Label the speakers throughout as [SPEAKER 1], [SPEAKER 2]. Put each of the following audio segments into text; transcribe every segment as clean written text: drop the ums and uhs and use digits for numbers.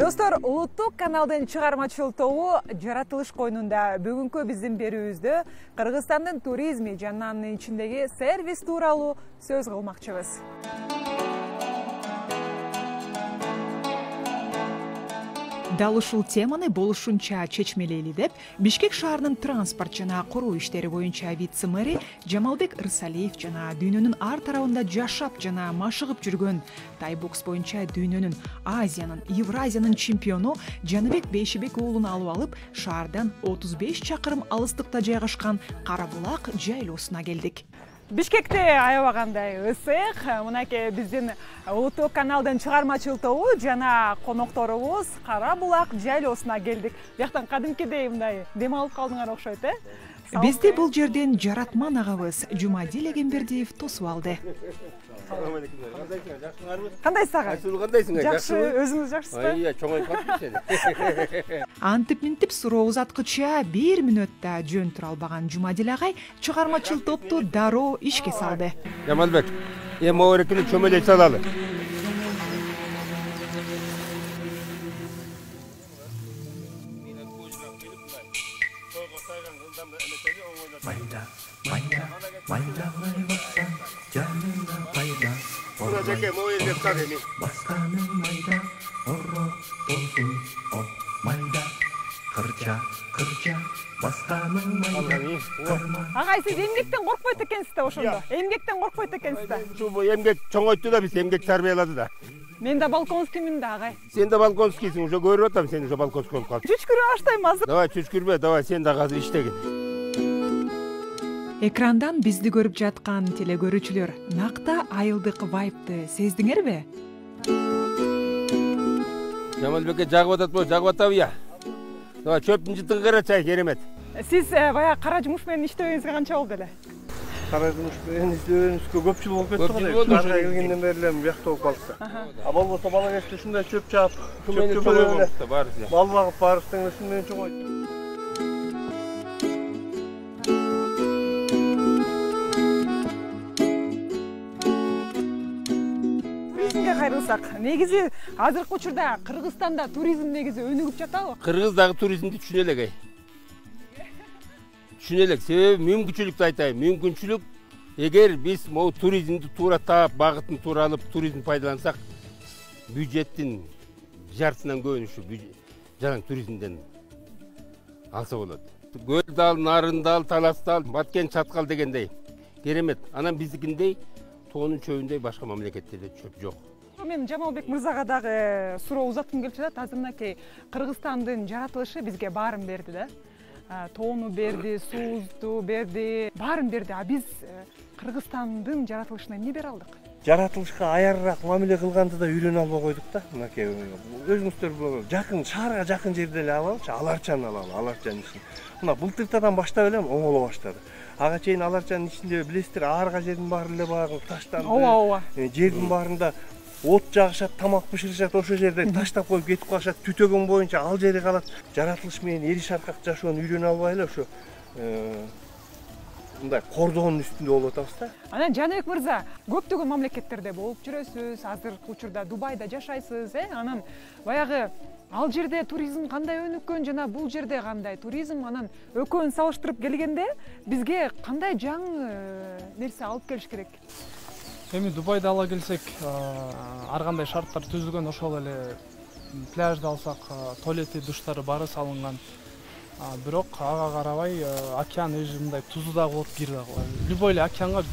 [SPEAKER 1] Достор, улуттук каналдын чыгармачыл тобу жаратылыш койнунда бүгүнкү биздин берүүбүздө Кыргызстандын туризми жана анын ичиндеги сервис тууралуу сөз кылмакчыбыз. Дал ушул теманы болушунча чечмелейли деп Бишкек шаарынын транспорт жана куруу иштери боюнча вице-мэри Жамалбек Ырсалиев жана дүйнөнүн ар тарабында жашап жана машыгып жүргөн тай бокс боюнча дүйнөнүн, Азиянын, Евразиянын чемпиону Жаныбек Бейшибек уулун алып шаардан 35 чакырым алыстыкта жайгашкан Карабулак жайлоосуна келдик. Бишкекте аябагандай ысык, мынакей биздин улуттук каналдын чыгармачыл тобу жана конокторубуз Карабулак жайлоосуна келдик. Бияктан кадимкидей мындай дем алып калдыңар окшойт, Бизди бул жерден жаратман агабыз Жумадил Эгембердиев тосуп алды. Кандайсыз ага?
[SPEAKER 2] Кандайсың?
[SPEAKER 1] Жакшы, өзүңүз жакшысызбы?
[SPEAKER 2] Чоңоюп калдым.
[SPEAKER 1] Антип-минтип суроо узаткыча 1 мүнөттө жөн тура албаган Жумадил агай чыгармачыл топту дароо ишке салды.
[SPEAKER 2] Жамалбек, эми орекини чөмөлөй салалы.
[SPEAKER 1] Агай, сиз эмгектен коркпойт экенсиз да ошондо. Эмгектен коркпойт экенсиз да.
[SPEAKER 2] Ушул эмгек чоңойтты да, биз эмгек тарбиялады да.
[SPEAKER 1] Мен да балконскиймин да, агай.
[SPEAKER 2] Сен да балконскийсиң, уже көрүп атам, сен уже балконский болуп калдың.
[SPEAKER 1] Чүчкүрө баштайм азыр.
[SPEAKER 2] Давай, чүчкүрбө, давай, сен да азыр иштегин.
[SPEAKER 1] Экрандан бизди көрүп жаткан телекөрүүчүлөр накта айылдык вайпты сездиңерби?
[SPEAKER 2] Жамалбекке жагып атат, жагып атабы я. Давай, чөптүн жытыгы карачай, керемет.
[SPEAKER 1] Сиз баягы кара жумуш менен иштебеңизге канча болду эле?
[SPEAKER 3] Кара жумуш менен иштебеңизге көп жыл болуп кетти го. Шаарга келгенден бери эле буякта болуп калдык. Болбосо бала кезде ушундай чөп чаап, чөп менен мал багып барыштың ушун менен чоңойт. Кайрылсак, негизи азыркы учурда Кыргызстанда туризм негизи өнүгүп жатабы?
[SPEAKER 2] Кыргыз дагы туризмди түшүнө элек. Түшүнө элек, себеби мүмкүнчүлүктү айтайын. Мүмкүнчүлүк, эгер биз могу туризмди туура таап, багытын туура алып, туризмди пайдалансак, бюджеттин жартысынан көбүн ушу жаңы туризмден алса болот. Көл-дал, Нарындал, Таластал, Баткен, Чаткал дегендей керемет. Анан биздикиндей тоонун чөбүндөй башка мамлекеттерде чөп жок.
[SPEAKER 1] Мен Жамалбек мырзага дагы суроо узаткым келип жатат. Азыр мынакей Кыргызстандын жаратылышы бизге баарын берди да. Тоону берди, суузду берди, баарын берди. А биз Кыргызстандын жаратылышына эмне бере алдык?
[SPEAKER 3] Жаратылышка аярыраак мамиле кылганды да үйрөнө албай койдук да. Мынакей өзүңүздөр жакын, шаарга жакын жерде эле алалычы, Аларчаны алалы, Аларчанын ишин. Мына былтыртадан баштап эле оңоло баштады. Ага чейин Аларчанын ичинде билесиздер, аарга жердин баары эле багы таштанды.
[SPEAKER 1] Ооба.
[SPEAKER 3] Жердин баарында от жагышат, тамак бышырышат, ошол жерде таштап коюп кетип калышат, түтөгөн боюнча ал жери калат. Жаратылыш менен эри шаркак жашоону үйрөнө албай эле ошо мындай кордоонун үстүндө болуп атабыз да.
[SPEAKER 1] Анан Жаныбек мырза, көптөгөн мамлекеттерде болуп жүрөсүз, азыркы учурда Дубайда жашайсыз, Анан баягы ал жерде туризм кандай өнүккөн жана бул жерде кандай туризм, анан экөөнүн салыштырып келгенде бизге кандай жаңы нерсе алып келиш керек?
[SPEAKER 4] Эми Дубайды ала келсек, ар кандай шарттар түзүлгөн, ошол эле пляжды алсак, туалети, душтары баары салынган. Бирок ага карабай океан мындай тузу да болот, кир да болот. Любой эле океанга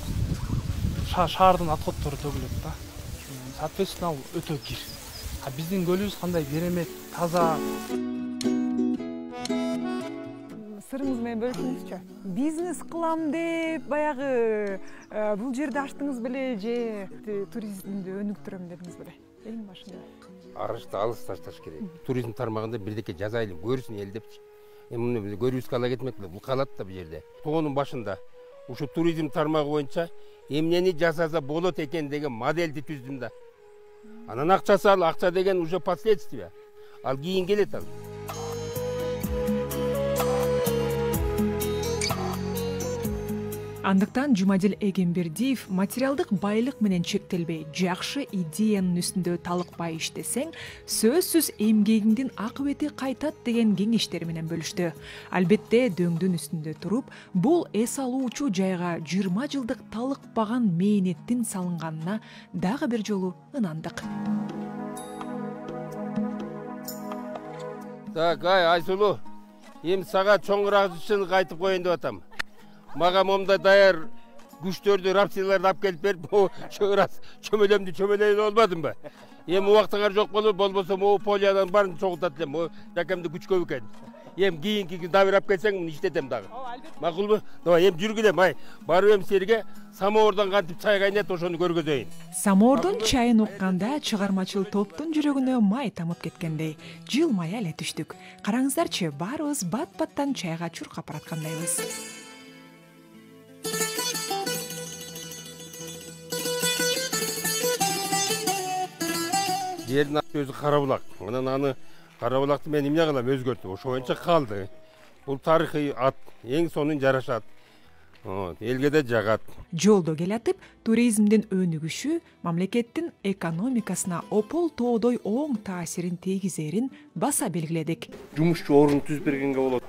[SPEAKER 4] шаардын отходдору төгүлөт да. Соответственно, ал өтө кир. А биздин көлүбүз кандай керемет, таза.
[SPEAKER 1] Сырыңыз менен бөлүшүңүзчү. Бизнес кылам деп баягы бул жерди ачтыңыз беле же туризмди өнүктүрөм дедиңиз беле? Эң башында.
[SPEAKER 2] Арышты алыс ташташ керек. Туризм тармагында бирдеке жазайлы, көрсүн эл депчи. Эми муну көрүүбүзгө ала кетмек эле, бул калат да бул жерде. Тоонун башында ушу туризм тармагы боюнча эмнени жасаса болот экен деген модельди түздүм да. Анан акчасы ал, акча деген уже последствия. Ал кийин келет ал.
[SPEAKER 1] Андыктан Жумадил Эгембердиев материалдык байлык менен чектелбей, жакшы идеянын үстүндө талыкпай иштесең, сөзсүз эмгегиңдин акыбети кайтат деген кеңештери менен бөлүштү. Албетте дөңдүн үстүндө туруп, бул эс алуучу жайга 20 жылдык талыкпаган мээнеттин салынганына дагы бир жолу ынандык.
[SPEAKER 2] Так, Айсулу, сага чоңураак ишин кайтып коеюн деп атам. Мага момда даяр күчтөрдү, рапсилерди алып келип берип, чөмөлөмдү чөмөлөйүн болбадым ба? Убактыңар жок болбосо могу полиянын баарын чогултат элем. Жакемде күч көп экен. Кийинки дабир алып келсең, муну иштетем дагы. Макулбу? Давай, жүргүлөм, барып силерге самоордон кантип чай кайнат, ошону көргөзөйүн.
[SPEAKER 1] Самоордон чайын укканда чыгармачыл топтун жүрөгүнө май тамып кеткендей, жылмая эле түштүк. Караңыздарчы, баарыбыз бат-баттан чайга чуркап бараткандайбыз.
[SPEAKER 2] Жердин өзү Карабулак. Анан аны Карабулакты мен эмне кылам, өзгөртүп, ошо боюнча калды. Бул тарыхый ат, эң сонун жарашат. Элге де жагат.
[SPEAKER 1] Жолдо келатып, туризмдин өнүгүшү мамлекеттин экономикасына опол тоодой оң таасирин тийгизерин баса белгиледик.
[SPEAKER 3] Жумушчу орун түзүп бергенге болот.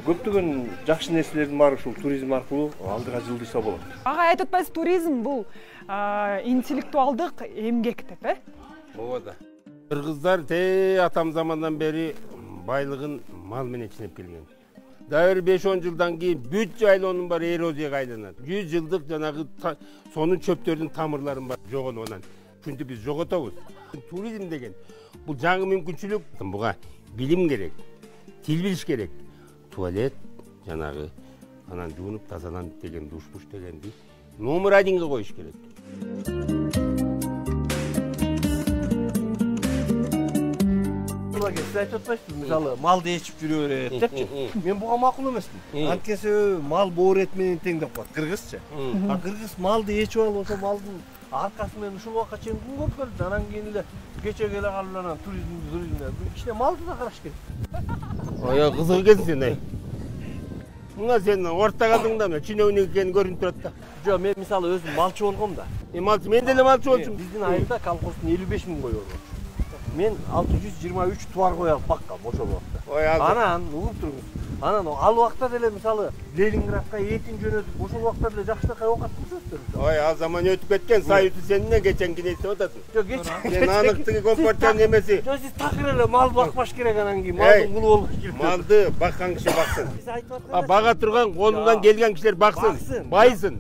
[SPEAKER 3] Көптөгөн жакшы нерселердин баары ушул туризм аркылуу алдыга жылдырса болот.
[SPEAKER 1] Ага айтып атпайсыз, туризм бул интеллектуалдык эмгек деп,
[SPEAKER 2] Ооба да. Кыргыздар атам замандан бери байлыгын мал менен ченеп келген. Дагы 5-10 жылдан кийин бүт жайлоонун баары эрозияга айланат. 100 жылдык жанагы сонун чөптөрдүн тамырларын бар жогонуп анан. Чүнтү биз жоготобуз. Туризм деген бул жаңы мүмкүнчүлүк. Буга билим керек, тил билиш керек. Туалет, жанагы анан жуунуп тазаланып деген душ-буш дегенди номер 1-ге коюш керек.
[SPEAKER 3] Сиз айтып атпайсызбы, мисалы, малды ечип жүрө берет депчи. Мен буга макул эмесмин. Анткени мал боор эт менен тең деп коет кыргызча. Кыргыз малды ечип алып, ошо малдын аркасы менен ушул убакка чейин күн көрүп келди. Анан кийин эле кечеге эле калып анан туризмде ичине малды да караш керек.
[SPEAKER 2] Кызык экенсиң сен, Мына сен орта калдың да, чиновник экени көрүнүп турат да.
[SPEAKER 3] Жок, мен мисалы өзүм малчы болгом да.
[SPEAKER 2] Малчы, мен деле малчы болчумун.
[SPEAKER 3] Биздин айылда колхоздун 55 000 кою бар. Мен 623 туар кой алып баккам ошол убакта. Анан угуп туруңуз. Анан ал убакта деле мисалы Ленинградка этин жөнөтүп, ошол убакта деле жакшынакай оокат кылышат.
[SPEAKER 2] Ал заман өтүп кеткен, Союз сенин кеченки нерсе атасың.
[SPEAKER 3] Жок, кечен.
[SPEAKER 2] Сен аныктыгы компартиянын эмеси.
[SPEAKER 3] Жок, сиз такыр эле мал бакпаш керек анан кийин, малдын кулу болуш керек.
[SPEAKER 2] Малды баккан киши баксын.
[SPEAKER 3] Сиз айтып атканда.
[SPEAKER 2] Бага турган колунан келген кишилер баксын, байсын.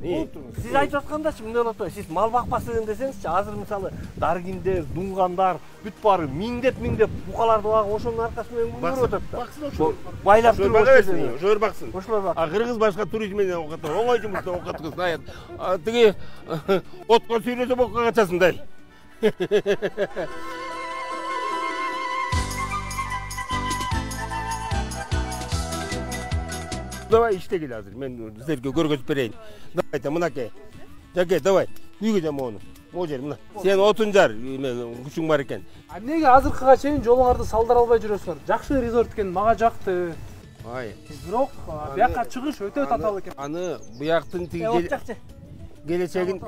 [SPEAKER 3] Сиз айтып аткандачы мындай болот. Сиз мал бакпасың десеңизчи, азыр мисалы даргиндер, дунгандар бүт баары миңдеп букаларды багып, ошонун аркасы менен көрүп атат да.
[SPEAKER 2] Баксын ошо.
[SPEAKER 3] Байлап туруп
[SPEAKER 2] ошолор баксын.
[SPEAKER 3] Ошолор бак.
[SPEAKER 2] Кыргыз башка туризм менен окутат. Оңой жумушта окуткыз. Тиги отко сүйрөсө бокко качасыңдай. Давай иштегил азыр. Мен силерге көргөзүп берейин. Давай, мынакей. Жаке, давай. Үйгө жам мону. Могу жер мына. Сен отун жар, күчүң бар экен.
[SPEAKER 4] Эмнеге азыркыга чейин жолуңарды салдыра албай жүрөсүзөр? Жакшы резорт экен, мага жакты. Бирок бияка чыгыш өтө татаал экен.
[SPEAKER 2] Аны буяктын тиги келечегин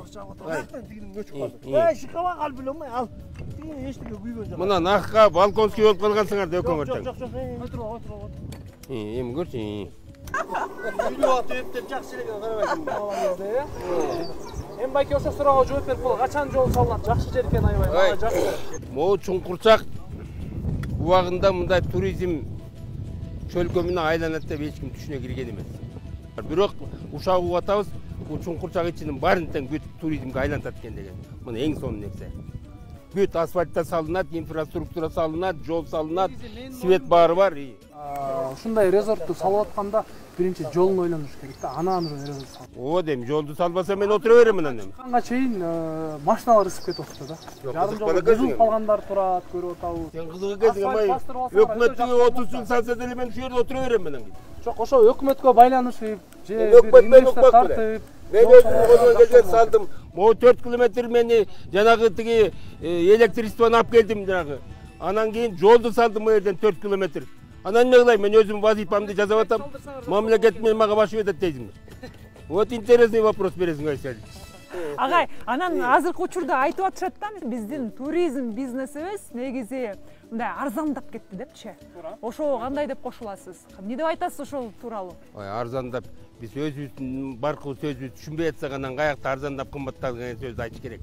[SPEAKER 3] шикала калып элем, ал тиги эчтеке күйгөн жок.
[SPEAKER 2] Мына накка балконский болуп калгансыңар да экөөңөр тең.
[SPEAKER 3] Отур.
[SPEAKER 2] Эми көрчү.
[SPEAKER 3] Үйдө атып деп жакшы эле карабайсың.
[SPEAKER 4] Эми байке ошо суроого жооп берип бол. Качан жол салынат? Жакшы жер экен аябай. Мага жакшы.
[SPEAKER 2] Могу чуңкурчак убагында мындай туризм чөлкө менен айланат деп эч ким түшүнө кирген эмес. Бирок ушак угуп атабыз, бул чуңкурчак ичинин баарын тең бүт туризмге айлантат экен деген. Мына эң сонун нерсе. Бүт асфальтта салынат, инфраструктура салынат, жол салынат, свет баары бар.
[SPEAKER 4] Ушундай резортту салып атканда биринчи жолун ойлонуш керек да, анан резорт салып.
[SPEAKER 2] Ооба дейм, жолду салбаса мен отура берем анан эми.
[SPEAKER 4] Канга чейин машиналар ысып кетип атты да. Жарым жолдо кызып калгандар турат, көрүп атабыз.
[SPEAKER 2] Сен кызык экенсиң, амай. Өкмөттүгө 30 жыл салса деле мен ушул жерде отура берем анан.
[SPEAKER 4] Жок, ошо өкмөткө байланышып, же
[SPEAKER 2] өкмөт тартып. Мен өзүм колуман келген салдым. Могу 4 километр мени жанагы тиги электричествону алып келдим жанагы. Анан кийин жолду салдым мына жерден 4 километр. Анан эмне кылайм, мен өзүм вазифамды жасап атам. Мамлекет мен мага башып этет дейсиңби? Вот интересный вопрос бересиң Айсел.
[SPEAKER 1] Агай, анан азыркы учурда айтып атышат да, биздин туризм бизнесибиз негизи мындай арзандап кетти депчи. Ошого кандай деп кошуласыз? Эмне деп айтасыз ошол тууралуу?
[SPEAKER 2] Ой, арзандап биз өзүбүздүн баркы сөзүбүздү түшүнбөй атсак анан каякта арзандап кымбаттады деген сөздү айтыш керек.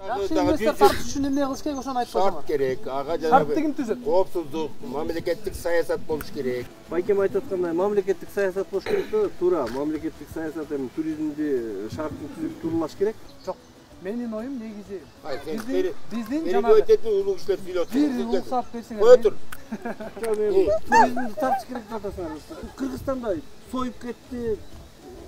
[SPEAKER 5] Жакшы инвестор тартыш үчүн эмне кылыш керек, ошону айтып
[SPEAKER 2] Шарт
[SPEAKER 5] койсоңуз.
[SPEAKER 2] керек, ага
[SPEAKER 5] Шартты
[SPEAKER 2] жанагы
[SPEAKER 5] ким түзөт?
[SPEAKER 2] коопсуздук, мамлекеттик саясат болуш керек.
[SPEAKER 3] Байкем айтып аткандай мамлекеттик саясат болуш керек да, туура. Мамлекеттик саясат эми туризмди шартын түзүп турулаш керек.
[SPEAKER 5] Жок. Менин оюм негизи
[SPEAKER 2] Биздин
[SPEAKER 5] жанагы
[SPEAKER 2] өтөтүн улуу кишилер сүйлөп
[SPEAKER 5] бир уруксат берсеңер.
[SPEAKER 2] Кой тур.
[SPEAKER 3] Туризмди тартыш керек деп атасыңар. Кыргызстанда союп кетти,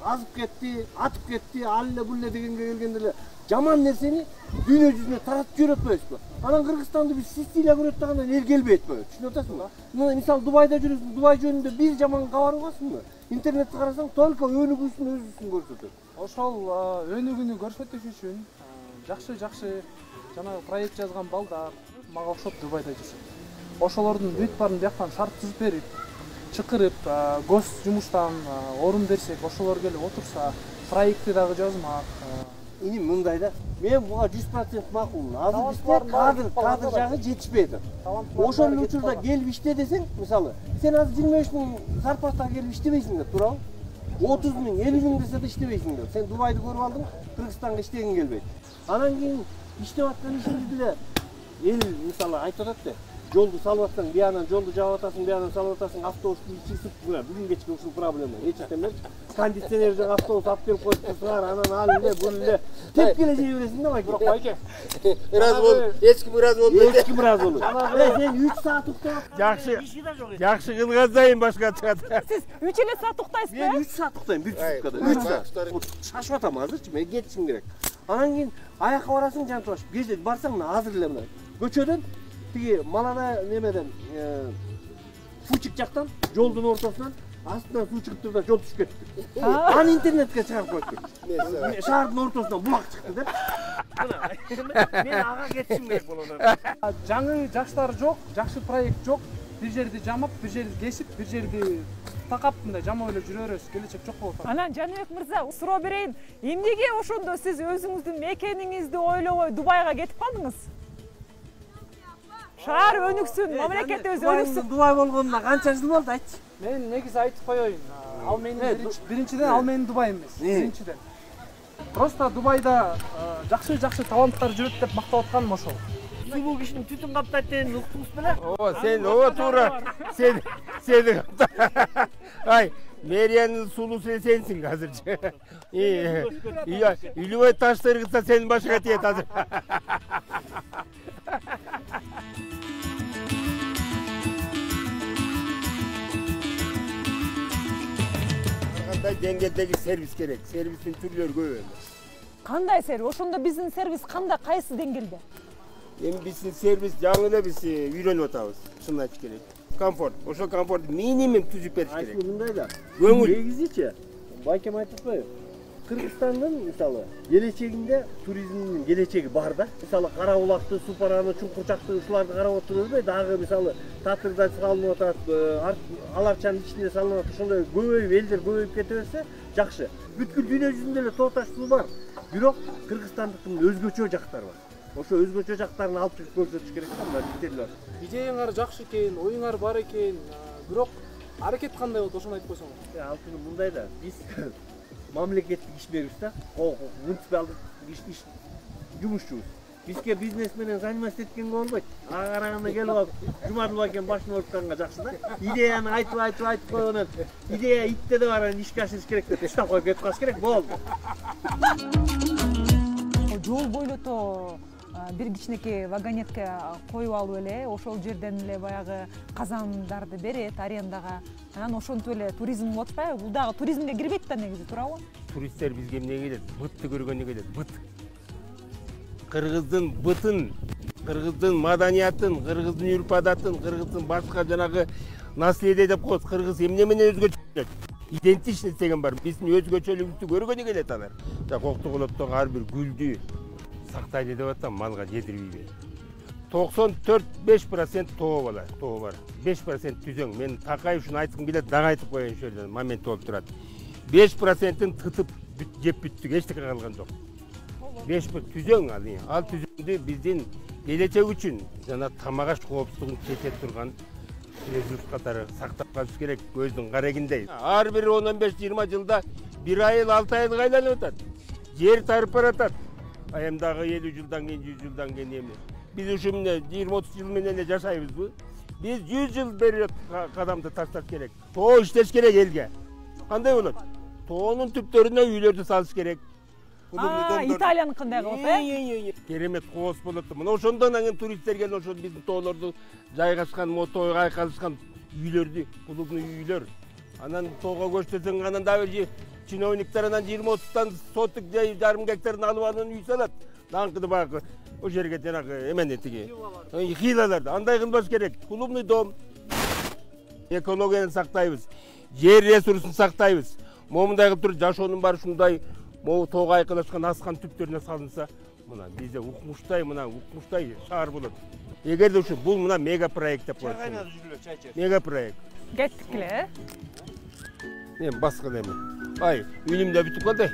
[SPEAKER 3] азып кетти, атып кетти, алле булле дегенге келгенде эле жаман нерсени дүйнө жүзүнө таратып жиберетпейбизби? Анан Кыргызстанды биз Сицилия көрөт дегенде эл келбей атпайбы? Түшүнүп атасыңбы? Мына мисалы Дубайда жүрөсүң, Дубай жөнүндө бир жаман кабар угасыңбы? Интернетте карасаң только өнүгүүсүн өзүсүн көрсөтөт.
[SPEAKER 5] Ошол өнүгүүнү көрсөтүш үчүн жакшы жанагы проект жазган балдар мага окшоп Дубайда жүрсөт. Ошолордун бүт баарын бияктан шарт түзүп берип, чакырып, гос жумуштан орун берсек, ошолор келип отурса, проектти дагы жазмак.
[SPEAKER 3] Эми мындай да, мен буга 100% макулмун. Азыр бизде кадр жагы жетишпейт. Ошол учурда келип иште десең, мисалы, сен азыр 25 миң зарплатага келип иштебейсиң да, туурабы? 30 миң, 50 миң десе да иштебейсиң да. Сен Дубайды көрүп алдың, Кыргызстанга иштегиң келбейт. Анан кийин иштеп аткан ишиңди деле эл мисалы айтып атат да, жолду салып атсаң, биянан жолду жаап атасың, биянан салып атасың, автобусту чысып, мына бүгүн кечке ушул проблема. Эчтемелчи кондиционер жана автобус алып келип коюп турсаңар, анан ал эле бул эле тепкеле жей бересиң да, байке.
[SPEAKER 5] Бирок байке,
[SPEAKER 2] Ыраазы бол, эч ким ыраазы болбойт.
[SPEAKER 3] Эч ким ыраазы болбойт. Сен 3 саат уктап,
[SPEAKER 2] Жакшы кылгазайын башка чыгат.
[SPEAKER 1] Сиз 3 саат уктайсызбы?
[SPEAKER 3] мен 3 саат уктайм бир суткада. 3 саат. Шашып атам азырчы, мен кетишим керек. Анан кийин аякка барасың жантылашып. Кече барсаң мына азыр эле мына көчөдөн тиги малана немеден фучик жактан жолдун ортосунан астынан суу чыгып турду да жол түшүп кетти. Аны интернетке чыгарып койду. Шаардын ортосунан булак чыкты деп. Мен ага кетишим керек болот.
[SPEAKER 5] жаңы жаштар жок, жакшы проект жок. Бир жерди жамап, бир жерди кесип, бир жерди такап мындай жамап эле жүрө беребиз. Келечек жок болуп атат.
[SPEAKER 1] Анан Жаныбек мырза, суроо берейин. Эмнеге ошондо сиз өзүңүздүн мекениңизди ойлобой Дубайга кетип калдыңыз? Шаар өнүксүн, мамлекетибиз өнүксүн.
[SPEAKER 3] Дубай болгонуна канча жыл болду айтчы.
[SPEAKER 5] Мен негизи айтып коеюн. Ал менин биринчиден ал менин Дубайым эмес. Биринчиден. Просто Дубайда жакшы таланттар жүрөт деп мактап атканым ошол.
[SPEAKER 3] Сулуу кишинин түтүн каптайт деген уктуңуз беле?
[SPEAKER 2] Сен туура. Сен Ай, мэриянын сулуусу сенсиң азырчы. Илүүбөй таш тыргытса сенин башыңа тиет азыр. Кандай деңгээлдеги сервис керек? Сервистин түрлөрү көп эми.
[SPEAKER 1] Кандай сервис? Ошондо биздин сервис кандай, кайсы деңгээлде?
[SPEAKER 2] Эми биздин сервис жаңы эле биз үйрөнүп атабыз. Чынын айтыш керек. Комфорт. Ошол комфорт минимум түзүп бериш керек.
[SPEAKER 3] Айтып мындай да.
[SPEAKER 2] Көңүл.
[SPEAKER 3] Негизичи байкем айтып атпайбы? Кыргызстандын мисалы келечегинде туризмдин келечеги бар да. Мисалы Карабулакты, Супараны, Чуңкурчакты ушуларды карап отурбайбы? Дагы мисалы Татырда салынып атат, Аларчанын ичинде салынып атат. Ошондой көбөйүп элдер көбөйүп кете берсе жакшы. Бүткүл дүйнө жүзүндө эле тооташ суу бар. Бирок Кыргызстандыктын өзгөчө жактары бар. Ошо өзгөчө жактарын алып чыгып көрсөтүш керек да, мына биттерлер.
[SPEAKER 5] Идеяңар жакшы экен, оюңар бар экен, бирок аракет кандай болду, ошону айтып койсоңуз.
[SPEAKER 3] Алтыны мындай да, биз мамлекеттик иш беребиз да, муниципалдык иш жумушчубуз. Бизге бизнес менен заниматься эткенге болбойт. Ага караганда келип алып, Жумадыл экен башын орутканга жакшы да. Идеяны айтып койгондон идея итте да бар, ишке ашырыш керек деп таштап коюп кетип калыш керек, болду.
[SPEAKER 1] Жол бойлото бир кичинекей вагонетке коюп алып эле, ошол жерден эле баягы казандарды берет арендага. Анан ошентип эле туризм болуп атпайбы? Бул дагы туризмге кирбейт да негизи, туурабы?
[SPEAKER 2] Туристтер бизге эмне келет? Бытты көргөнгө келет, быт. Кыргыздын бытын, кыргыздын маданиятын, кыргыздын үрп-адатын, кыргыздын башка жанагы наследие деп коет. Кыргыз эмне менен өзгөчө? Идентичность деген бар. Биздин өзгөчөлүгүбүздү көргөнү келет алар. Коктогулоттогу ар бир гүлдү сактайлы деп атам, малга жедирбейби. 94-5% тоо бар. 5% түзөң. Мен Такаев ушуну айткым келет, дагы айтып коеюн ошол жерден, момент болуп турат. 5%-ын тытып жеп бүттүк, эчтеке калган жок. 5 пыт түзөң ал түзөңдү биздин келечек үчүн жана тамак аш коопсуздугун чече турган ресурс катары сактап калыш керек, көздүн карегиндей. Ар бир 15-20 жылда бир айыл 6 айылга айланып атат. Жер тарып баратат. Аямдагы 50 жылдан кийин, 100 жылдан кийин эми. Биз ушу эмне 20-30 жыл менен эле жашайбызбы? Биз 100 жыл берет кадамды ташташ керек. Тоо иштеш керек элге. Кандай болот? Тоонун түптөрүнө үйлөрдү салыш керек.
[SPEAKER 1] Италиянын кандай кылып,
[SPEAKER 2] Керемет коос болот. Мына ошондон анан туристтер келип ошо биздин тоолорду жайгашкан, тойго айкалышкан үйлөрдү, клубный үйлөр. Анан тоого көчтөсөң анан дагы чиновниктер анан 20-30 сотук жарым гектарын алып анан үй салат. Даңкыды багы о жерге жанагы эмени тиги хилаларды андай кылбаш керек. Клубный дом, экологияны сактайбыз, жер ресурсун сактайбыз. Момундай кылып туруп жашоонун баары ушундай тоого айкалашкан аскан түптөрүнө салынса, мына бизде укмуштай шаар болот. Эгерде ушу бул мына мега проект деп коет. Мега проект.
[SPEAKER 1] Кеттик эле.
[SPEAKER 2] Мен баска эме. Ай, үнүм да бүтүп калды.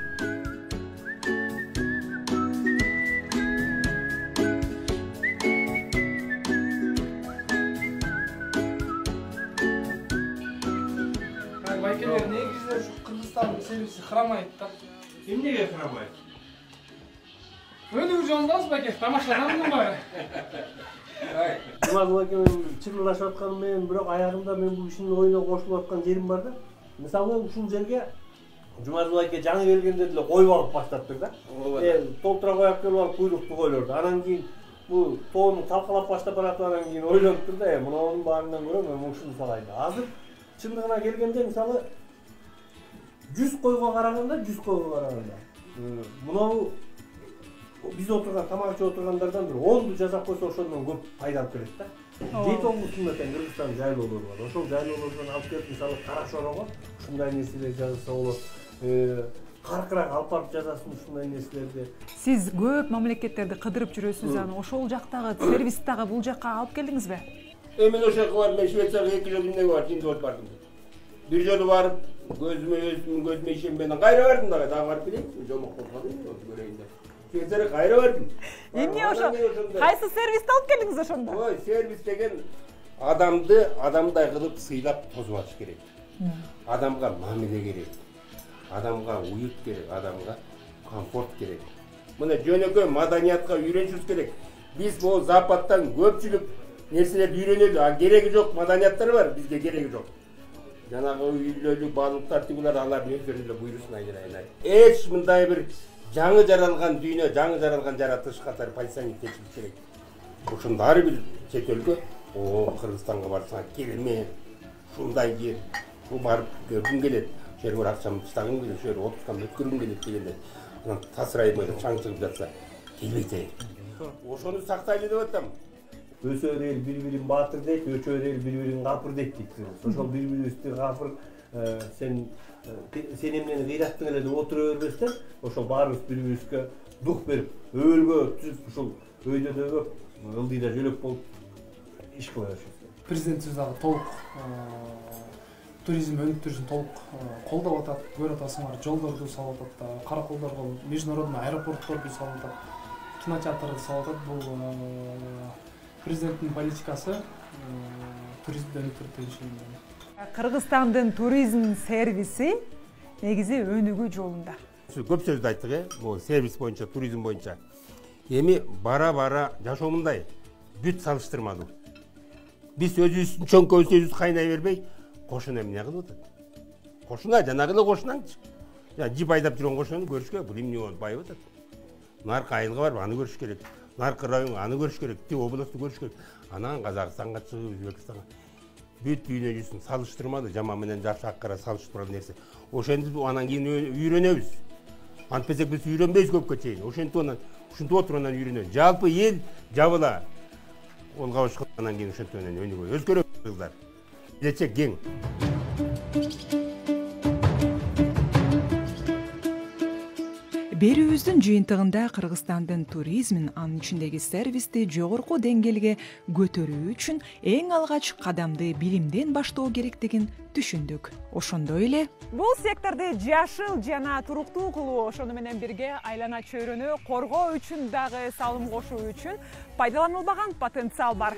[SPEAKER 5] Байкелер негизинен ушу Кыргызстандын сервиси хырамайт да.
[SPEAKER 2] Эмнеге хырамайт?
[SPEAKER 5] Өнүгүү жолундабыз байке, тамашаганмын баары.
[SPEAKER 3] Жумагул байке мен чыгылдашып атканым менен бирок аягында мен бул ишин оюна кошулуп аткан жерим бар да. Мисалы ушул жерге Жумагул байке жаңы келгенде деле кой багып баштаптыр да. Толтура коюп келип алып куйрукту койлорду. Анан кийин бул тоону талкалап баштап баратып анан кийин ойлонуптур да, мунунун баарынан көрө мен ушуну салайын. Азыр чындыгына келгенде мисалы 100 койго караганда мунау биз отурган тамак ичип отургандардан бир 10ду жасап койсо ошондон көп пайда алып келет да. Жет облусунда тең Кыргызстан жайлоолору бар. Ошол жайлоолордон алып келип мисалы Кара Шорого ушундай нерселер жазса болот. Каркырак алып барып жазасың ушундай нерселерди.
[SPEAKER 1] Сиз көп мамлекеттерди кыдырып жүрөсүз, аны ошол жактагы сервисти дагы бул жакка алып келдиңиз бе?
[SPEAKER 2] Мен ошол жака барып, мен Швецияга 2 жыл эмнеге барып, жинди болуп бардым. Бир жолу барып, көзүмө ишенбеден кайра бардым дагы барып келейин. Жомок болуп калдым, көрөйүн деп. Швецияга кайра бардым.
[SPEAKER 1] Эмне ошо? Кайсы сервисти алып келдиңиз ошондо?
[SPEAKER 2] Ой, сервис деген адамдай кылып сыйлап тосуп алыш керек. Адамга мамиле керек. Адамга уют керек, адамга комфорт керек. Мына жөнөкөй маданиятка үйрөнүшүбүз керек. Биз бул Западтан көпчүлүк нерселерди үйрөнөлү, а кереги жок маданияттар бар, бизге кереги жок. Жанагы үйлөлүк баалыктар тигилер алардын өздөрүнүн эле буйрусун айнай. Эч мындай бир жаңы жаралган дүйнө, жаңы жаралган жаратылыш катары позиционировать этилиш керек. Ошондо ар бир чет өлкө, Кыргызстанга барсаң керемет, ушундай жер, барып көргүм келет. Жерге бір ақшамды тастағым келеді, шер отпускамды өткөргүм келет дегенде, анан тасырайып чаң чыгып жатса, келбейт. Ошону сактайлы деп атам.
[SPEAKER 3] Өсөр эл бири-бирин баатыр дейт, өчөр эл бири-бирин капыр дейт. Ошол бири-бирибизди капыр сен эмнени кыйраттың эле деп отура бербестен, ошол баарыбыз бири-бирибизге дух берип, өөлгө түзүп, ушул өйдөдөгө ылдыйда жөлөк болуп иш кыла беришибиз.
[SPEAKER 5] Президентибиз дагы толук туризм өнүктүрүшүн толук колдоп атат. Көрүп атасыңар, жолдорду салып атат, караколдорго международный аэропортторду салып атат, кинотеатрды салып атат. Бул президенттин политикасы туризмди өнүктүрүп келиши.
[SPEAKER 1] Кыргызстандын туризм сервиси негизи өнүгүү жолунда.
[SPEAKER 2] Көп сөздү айттык, бул сервис боюнча, туризм боюнча. Эми бара-бара жашоо мындай, бүт салыштырмалуу. Биз өзүбүздүн чоңкөбүздү кайнай бербей, кошуна эмне кылып атат? Кошуна жанагы эле кошунаңчы. Жип айдап жүргөн кошуну көрүш керек, бул эмне болуп байып атат. Наркы айылга барып аны көрүш керек. Наркы районго аны көрүш керек, ти областты көрүш керек. Анан Казакстанга чыгып, Өзбекстанга бүт дүйнө жүзүн салыштырмалуу, жаман менен жакшы аккара салыштырмалуу нерсе. Ошентип анан кийин үйрөнөбүз. Антпесек биз үйрөнбөйбүз көпкө чейин. Ошентип отуруп анан үйрөнөбүз. Жалпы эл жабыла. Колго башкы анан кийин ошентип анан өнүгөбүз. Өзгөрөбүз кыздар. Келечек кең.
[SPEAKER 1] Берүүбүздүн жыйынтыгында Кыргызстандын туризмин, анын ичиндеги сервисти жогорку деңгээлге көтөрүү үчүн эң алгач кадамды билимден баштоо керектигин түшүндүк. Ошондой эле бул секторду жашыл жана туруктуу кылуу, ошону менен бирге айлана чөйрөнү коргоо үчүн дагы салым кошуу үчүн пайдаланылбаган потенциал бар.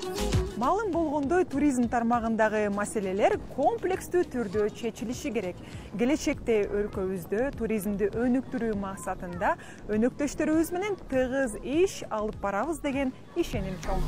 [SPEAKER 1] Малым болгондой туризм тармагындагы маселелер комплекстүү түрдө чечилиши керек. Келечекте өлкөбүздө туризмди өнүктүрүү максатында өнөктөштөрүбүз менен тыгыз иш алып барабыз деген ишеним чоң.